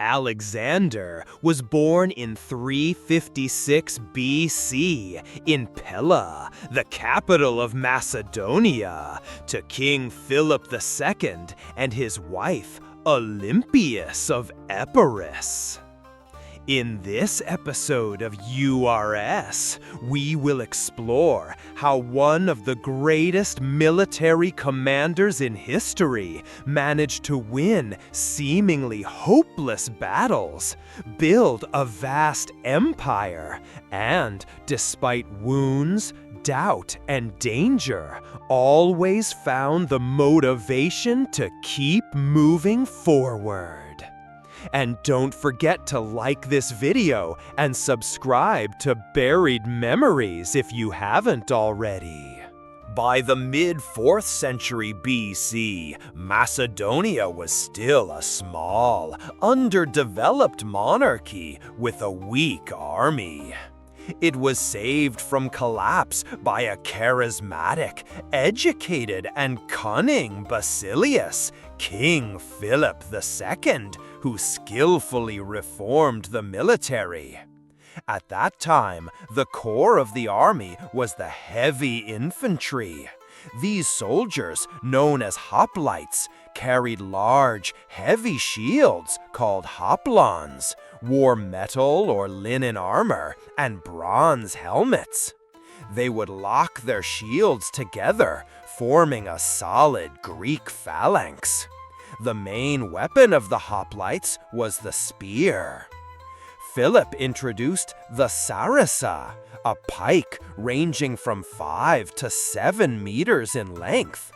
Alexander was born in 356 BC in Pella, the capital of Macedonia, to King Philip II and his wife Olympias of Epirus. In this episode of URS, we will explore how one of the greatest military commanders in history managed to win seemingly hopeless battles, build a vast empire, and, despite wounds, doubt, and danger, always found the motivation to keep moving forward. And don't forget to like this video and subscribe to Buried Memories if you haven't already. By the mid-4th century BC, Macedonia was still a small, underdeveloped monarchy with a weak army. It was saved from collapse by a charismatic, educated, and cunning Basilius, King Philip II, who skillfully reformed the military. At that time, the core of the army was the heavy infantry. These soldiers, known as hoplites, carried large, heavy shields called hoplons, wore metal or linen armor, and bronze helmets. They would lock their shields together, forming a solid Greek phalanx. The main weapon of the hoplites was the spear. Philip introduced the sarissa, a pike ranging from 5 to 7 meters in length.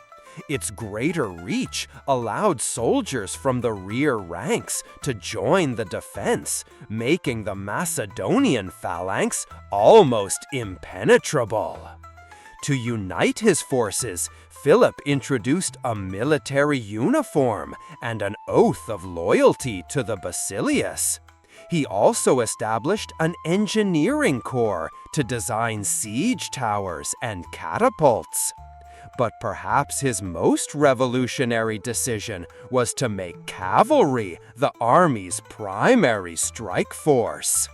Its greater reach allowed soldiers from the rear ranks to join the defense, making the Macedonian phalanx almost impenetrable. To unite his forces, Philip introduced a military uniform and an oath of loyalty to the Basilius. He also established an engineering corps to design siege towers and catapults. But perhaps his most revolutionary decision was to make cavalry the army's primary strike force.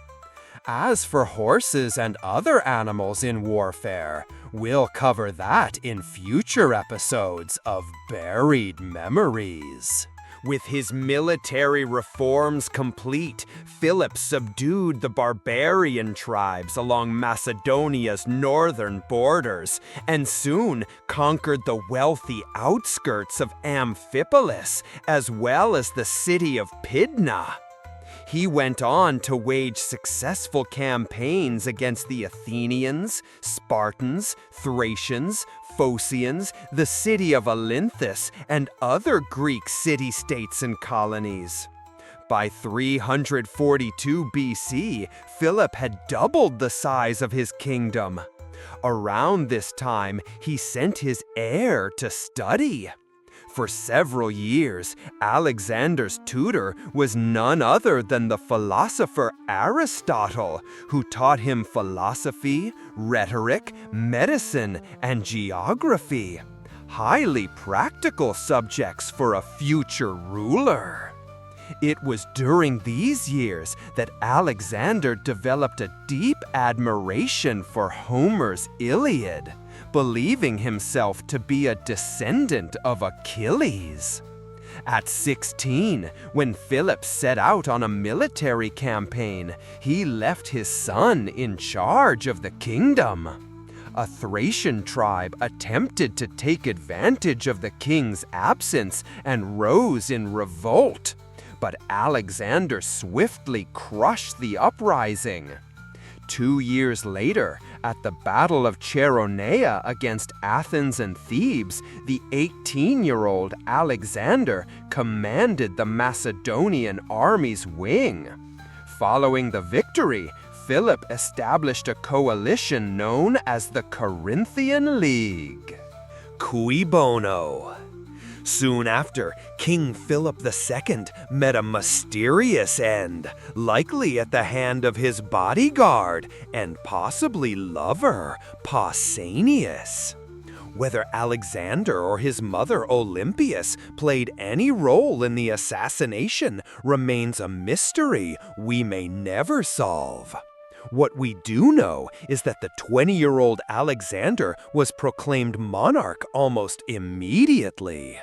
As for horses and other animals in warfare, we'll cover that in future episodes of Buried Memories. With his military reforms complete, Philip subdued the barbarian tribes along Macedonia's northern borders and soon conquered the wealthy outskirts of Amphipolis as well as the city of Pydna. He went on to wage successful campaigns against the Athenians, Spartans, Thracians, Phocians, the city of Olynthus, and other Greek city-states and colonies. By 342 BC, Philip had doubled the size of his kingdom. Around this time, he sent his heir to study. For several years, Alexander's tutor was none other than the philosopher Aristotle, who taught him philosophy, rhetoric, medicine, and geography. Highly practical subjects for a future ruler. It was during these years that Alexander developed a deep admiration for Homer's Iliad, believing himself to be a descendant of Achilles. At 16, when Philip set out on a military campaign, he left his son in charge of the kingdom. A Thracian tribe attempted to take advantage of the king's absence and rose in revolt, but Alexander swiftly crushed the uprising. 2 years later, at the Battle of Chaeronea against Athens and Thebes, the 18-year-old Alexander commanded the Macedonian army's wing. Following the victory, Philip established a coalition known as the Corinthian League. Cui bono? Soon after, King Philip II met a mysterious end, likely at the hand of his bodyguard and possibly lover, Pausanias. Whether Alexander or his mother Olympias played any role in the assassination remains a mystery we may never solve. What we do know is that the 20-year-old Alexander was proclaimed monarch almost immediately.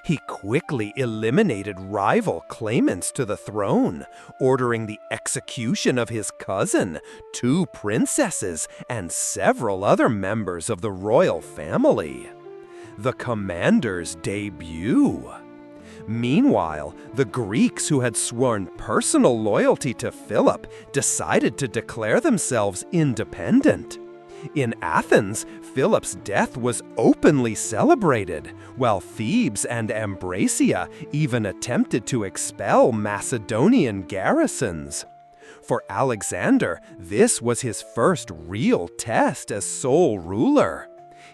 He quickly eliminated rival claimants to the throne, ordering the execution of his cousin, 2 princesses, and several other members of the royal family. The commander's debut. Meanwhile, the Greeks who had sworn personal loyalty to Philip decided to declare themselves independent. In Athens, Philip's death was openly celebrated, while Thebes and Ambracia even attempted to expel Macedonian garrisons. For Alexander, this was his first real test as sole ruler.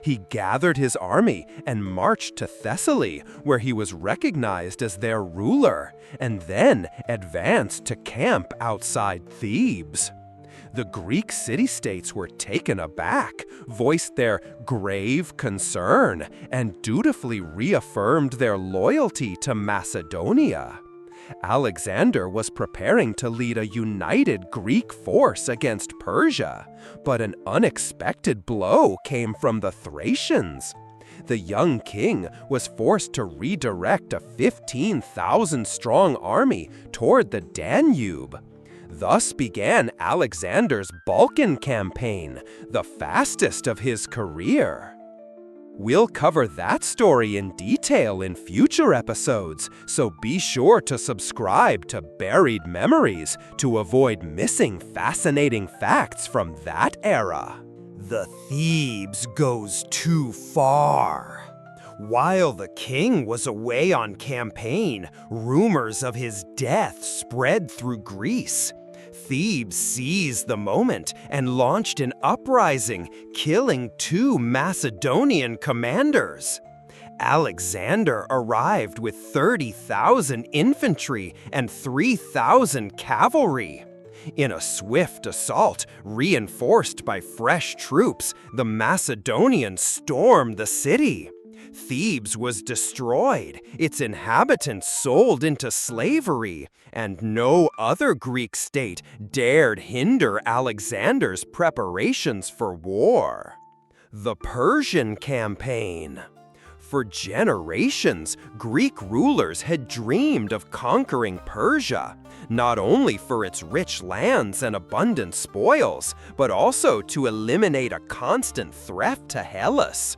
He gathered his army and marched to Thessaly, where he was recognized as their ruler, and then advanced to camp outside Thebes. The Greek city-states were taken aback, voiced their grave concern, and dutifully reaffirmed their loyalty to Macedonia. Alexander was preparing to lead a united Greek force against Persia, but an unexpected blow came from the Thracians. The young king was forced to redirect a 15,000-strong army toward the Danube. Thus began Alexander's Balkan campaign, the fastest of his career. We'll cover that story in detail in future episodes, so be sure to subscribe to Buried Memories to avoid missing fascinating facts from that era. The Thebes goes too far. While the king was away on campaign, rumors of his death spread through Greece. Thebes seized the moment and launched an uprising, killing 2 Macedonian commanders. Alexander arrived with 30,000 infantry and 3,000 cavalry. In a swift assault, reinforced by fresh troops, the Macedonians stormed the city. Thebes was destroyed, its inhabitants sold into slavery, and no other Greek state dared hinder Alexander's preparations for war. The Persian campaign. For generations, Greek rulers had dreamed of conquering Persia, not only for its rich lands and abundant spoils, but also to eliminate a constant threat to Hellas.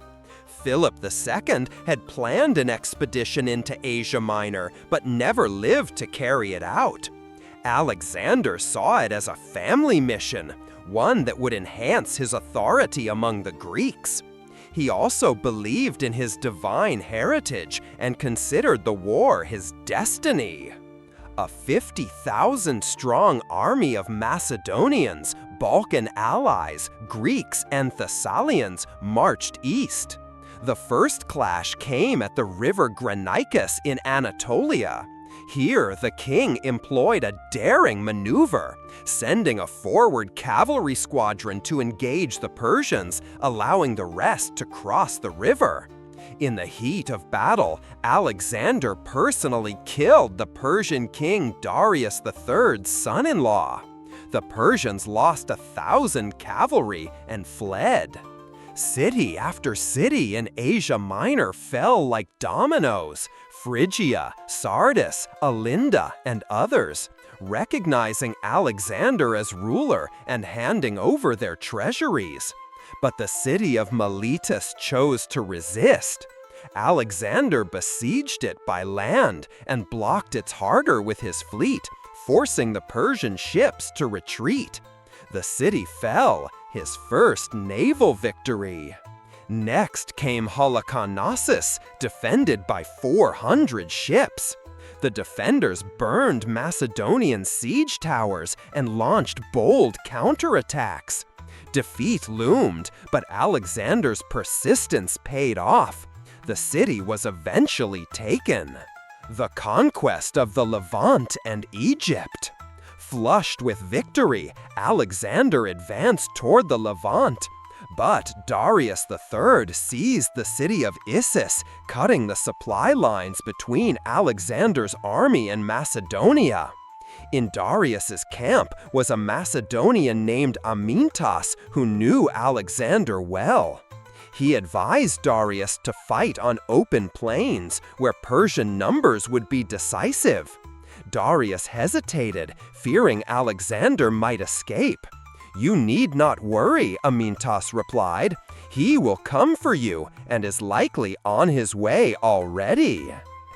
Philip II had planned an expedition into Asia Minor, but never lived to carry it out. Alexander saw it as a family mission, one that would enhance his authority among the Greeks. He also believed in his divine heritage and considered the war his destiny. A 50,000-strong army of Macedonians, Balkan allies, Greeks, and Thessalians marched east. The first clash came at the river Granicus in Anatolia. Here, the king employed a daring maneuver, sending a forward cavalry squadron to engage the Persians, allowing the rest to cross the river. In the heat of battle, Alexander personally killed the Persian king Darius III's son-in-law. The Persians lost 1,000 cavalry and fled. City after city in Asia Minor fell like dominoes. Phrygia, Sardis, Alinda, and others, recognizing Alexander as ruler and handing over their treasuries. But the city of Miletus chose to resist. Alexander besieged it by land and blocked its harbor with his fleet, forcing the Persian ships to retreat. The city fell, his first naval victory. Next came Halicarnassus, defended by 400 ships. The defenders burned Macedonian siege towers and launched bold counterattacks. Defeat loomed, but Alexander's persistence paid off. The city was eventually taken. The conquest of the Levant and Egypt. Flushed with victory, Alexander advanced toward the Levant. But Darius III seized the city of Issus, cutting the supply lines between Alexander's army and Macedonia. In Darius's camp was a Macedonian named Amyntas who knew Alexander well. He advised Darius to fight on open plains where Persian numbers would be decisive. Darius hesitated, fearing Alexander might escape. "You need not worry," Amyntas replied. "He will come for you and is likely on his way already."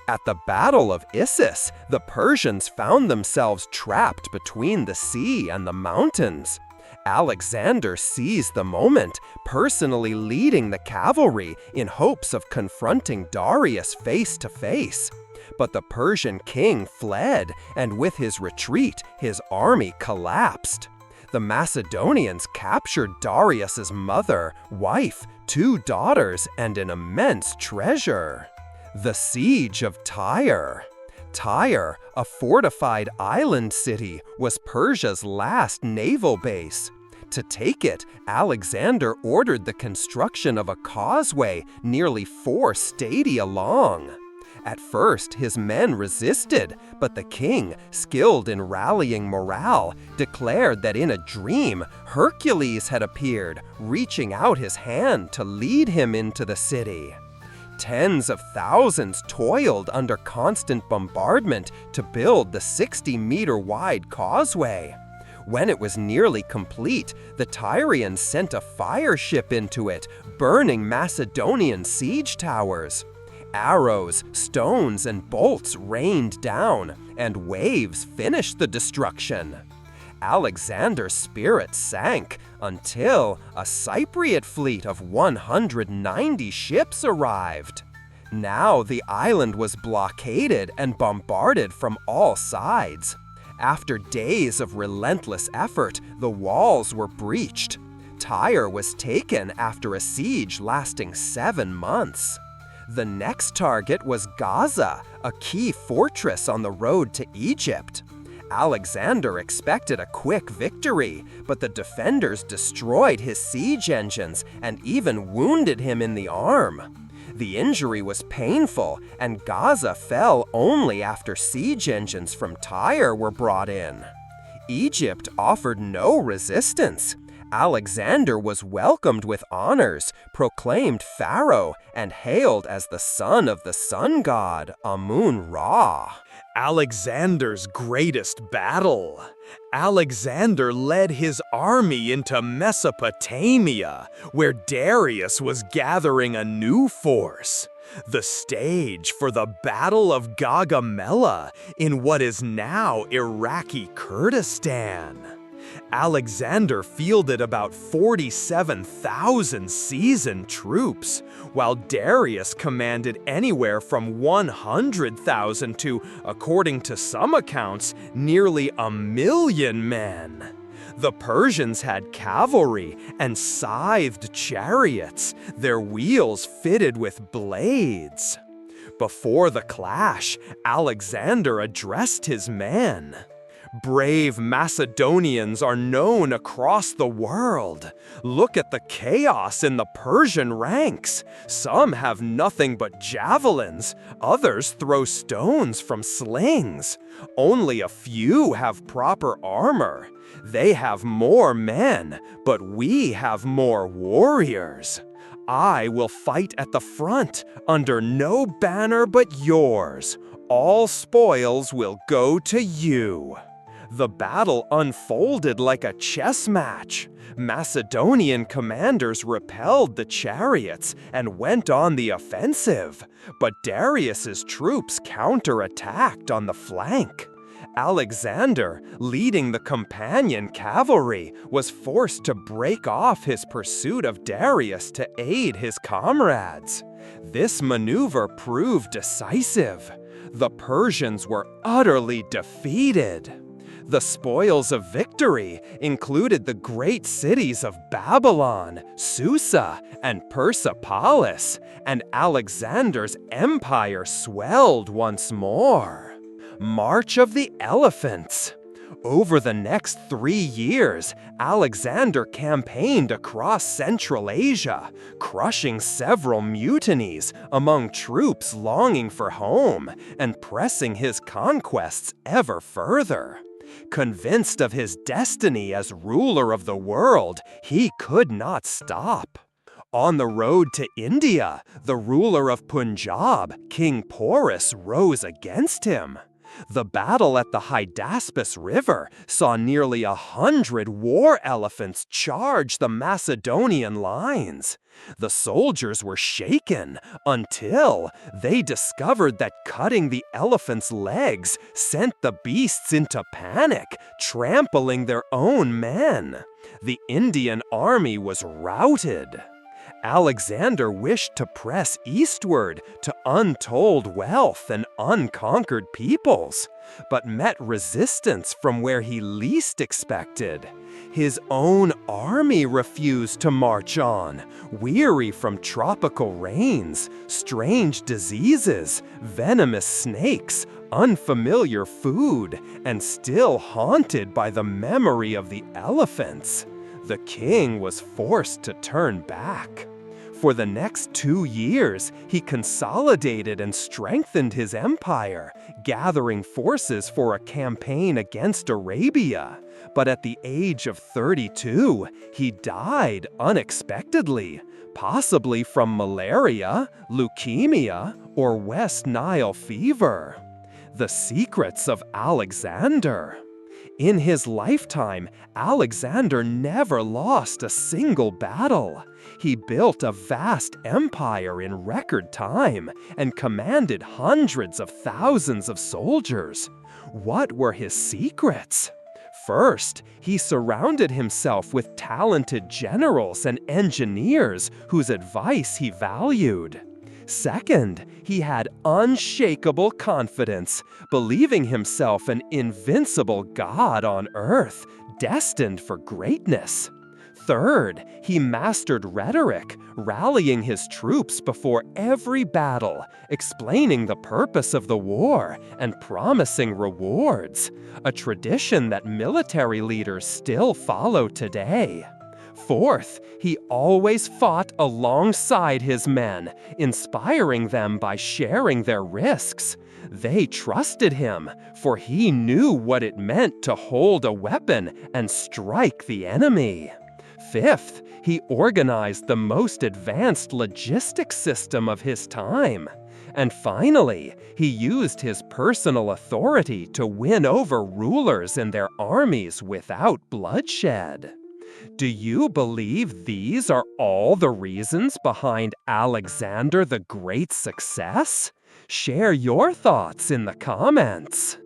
At the Battle of Issus, the Persians found themselves trapped between the sea and the mountains. Alexander seized the moment, personally leading the cavalry in hopes of confronting Darius face to face. But the Persian king fled, and with his retreat, his army collapsed. The Macedonians captured Darius's mother, wife, 2 daughters, and an immense treasure. The Siege of Tyre. Tyre, a fortified island city, was Persia's last naval base. To take it, Alexander ordered the construction of a causeway nearly 4 stadia long. At first, his men resisted, but the king, skilled in rallying morale, declared that in a dream, Hercules had appeared, reaching out his hand to lead him into the city. Tens of thousands toiled under constant bombardment to build the 60-meter-wide causeway. When it was nearly complete, the Tyrians sent a fire ship into it, burning Macedonian siege towers. Arrows, stones, and bolts rained down, and waves finished the destruction. Alexander's spirit sank until a Cypriot fleet of 190 ships arrived. Now the island was blockaded and bombarded from all sides. After days of relentless effort, the walls were breached. Tyre was taken after a siege lasting 7 months. The next target was Gaza, a key fortress on the road to Egypt. Alexander expected a quick victory, but the defenders destroyed his siege engines and even wounded him in the arm. The injury was painful, and Gaza fell only after siege engines from Tyre were brought in. Egypt offered no resistance. Alexander was welcomed with honors, proclaimed pharaoh, and hailed as the son of the sun god, Amun-Ra. Alexander's greatest battle. Alexander led his army into Mesopotamia, where Darius was gathering a new force. The stage for the Battle of Gaugamela in what is now Iraqi Kurdistan. Alexander fielded about 47,000 seasoned troops, while Darius commanded anywhere from 100,000 to, according to some accounts, nearly 1,000,000 men. The Persians had cavalry and scythed chariots, their wheels fitted with blades. Before the clash, Alexander addressed his men. Brave Macedonians are known across the world. Look at the chaos in the Persian ranks. Some have nothing but javelins, others throw stones from slings. Only a few have proper armor. They have more men, but we have more warriors. I will fight at the front, under no banner but yours. All spoils will go to you. The battle unfolded like a chess match. Macedonian commanders repelled the chariots and went on the offensive, but Darius's troops counterattacked on the flank. Alexander, leading the companion cavalry, was forced to break off his pursuit of Darius to aid his comrades. This maneuver proved decisive. The Persians were utterly defeated. The spoils of victory included the great cities of Babylon, Susa, and Persepolis, and Alexander's empire swelled once more. March of the Elephants. Over the next 3 years, Alexander campaigned across Central Asia, crushing several mutinies among troops longing for home and pressing his conquests ever further. Convinced of his destiny as ruler of the world, he could not stop. On the road to India, the ruler of Punjab, King Porus, rose against him. The battle at the Hydaspes River saw nearly 100 war elephants charge the Macedonian lines. The soldiers were shaken until they discovered that cutting the elephants' legs sent the beasts into panic, trampling their own men. The Indian army was routed. Alexander wished to press eastward to untold wealth and unconquered peoples, but met resistance from where he least expected. His own army refused to march on, weary from tropical rains, strange diseases, venomous snakes, unfamiliar food, and still haunted by the memory of the elephants. The king was forced to turn back. For the next 2 years, he consolidated and strengthened his empire, gathering forces for a campaign against Arabia. But at the age of 32, he died unexpectedly, possibly from malaria, leukemia, or West Nile fever. The secrets of Alexander. In his lifetime, Alexander never lost a single battle. He built a vast empire in record time and commanded hundreds of thousands of soldiers. What were his secrets? First, he surrounded himself with talented generals and engineers whose advice he valued. Second, he had unshakable confidence, believing himself an invincible god on earth, destined for greatness. Third, he mastered rhetoric, rallying his troops before every battle, explaining the purpose of the war, and promising rewards, a tradition that military leaders still follow today. Fourth, he always fought alongside his men, inspiring them by sharing their risks. They trusted him, for he knew what it meant to hold a weapon and strike the enemy. Fifth, he organized the most advanced logistics system of his time. And finally, he used his personal authority to win over rulers and their armies without bloodshed. Do you believe these are all the reasons behind Alexander the Great's success? Share your thoughts in the comments.